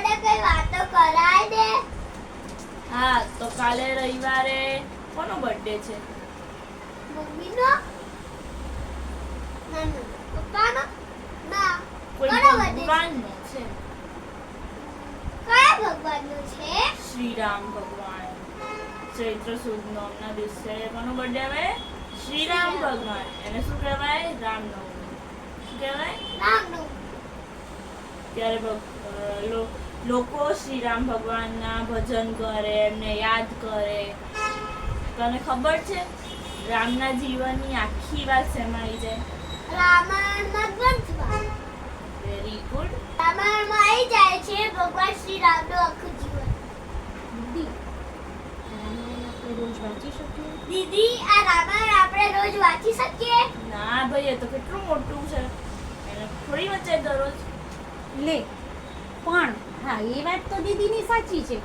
જોડે કઈ વાતો કરાય દે. હા તો કાલે રવિવારે કોનો બર્થડે છે? મમ્મીનો ના પપ્પાનો ના કોઈ કોનો birthday છે? ભગવાનનો છે. કયા ભગવાનનો છે? શ્રી રામ ભગવાન. ચૈત્ર સુદ નોમના દિવસે કોનો બર્થડે આવે? શ્રી રામ ભગવાન. એને શું કહેવાય? રામનવમી. શું કહેવાય? રામનું. ત્યારે લોકો શ્રી રામ ભગવાનના ભજન કરે, એમને યાદ કરે. તને ખબર છે રામના જીવનની આખી વાત શેમાં આવી જાય? રામાયણમાં ગ્રંથમાં. Very good. રામાયણમાં આવી જાય છે ભગવાન શ્રી રામનું આખું જીવન. દીદી રામાયણ આપણે રોજ વાંચી શકીએ? દીદી આ રામાયણ આપણે રોજ વાંચી શકીએ? ના ભાઈ, એ તો કેટલું મોટું છે, એને થોડી વચ્ચે દરરોજ. લે પણ હા, એ વાત તો દીદીની સાચી છે.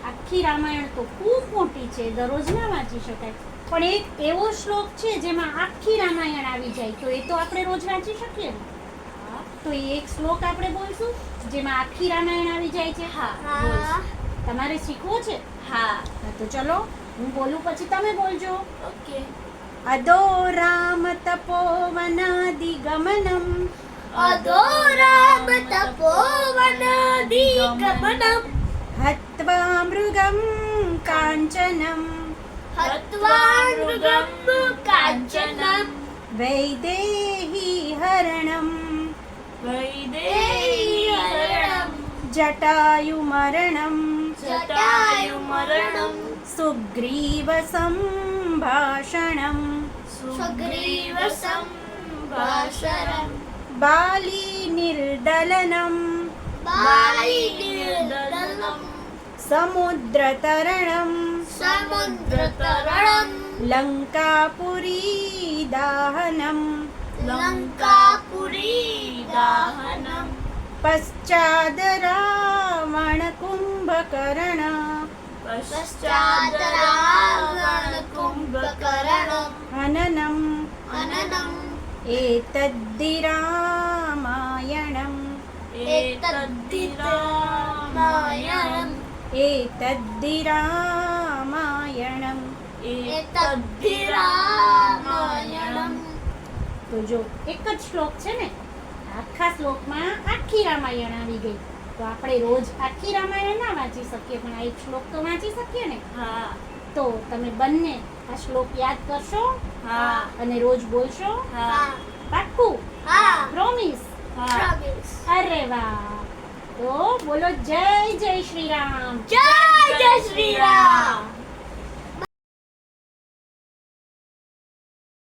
આખી રામાયણ તો ખૂબ મોટી છે, દરરોજ ના વાંચી શકાય. પણ એક એવો શ્લોક છે જેમાં આખી રામાયણ આવી જાય, તો એ તો આપણે રોજ વાંચી શકીએ ને. તો એ એક શ્લોક આપણે બોલશું જેમાં આખી રામાયણ આવી જાય છે. હા હા. તમારે શીખવો છે? હા. હા તો ચલો, હું બોલું પછી તમે બોલજો. ઓકે. અદો રામ તપોવનાદિગમનમ અધો રામ તપોવનાદિગમનમ હત્વા મૃગમ કાંચનમ હત્વા મૃગમ કાંચનમ વૈદેહી હરણમ વૈદેહી હરણમ જટાયુમરણમ જટાયુમરણમ સુગ્રીવ સંભાષણમ સુગ્રીવ સંભાષણમ બાલી નિર્દલનમ બાલીનિર્દલમ સમુદ્રતરણમ સમુદ્રતરણમ લંકાપુરી દાહનમ લંકાપુરી દાહનમ પશ્ચાદ રાવણ કુંભકર્ણ પશ્ચાત રાવણ કુંભકર્ણમ હનનમ હનનમ એતદ્ધિ રામાયણમ એતદ્ધિ રામાયણમ એતદ્ધિ રામાયણમ. એતદ્ધિ રામાયણમ. તો જો એક જ શ્લોક છે ને, આખા શ્લોકમાં આખી રામાયણ આવી ગઈ. તો આપણે રોજ આખી રામાયણ ના વાંચી શકીએ, પણ આ એક શ્લોક તો વાંચી શકીએ ને. હા. તો તમે બંને આ શ્લોક યાદ કરશો હા. અને રોજ બોલશો? હા. પાક્કું? હા. પ્રોમિસ? હા. Promise. અરે વાહ! તો બોલો જય જય શ્રી રામ. જય જય શ્રી રામ.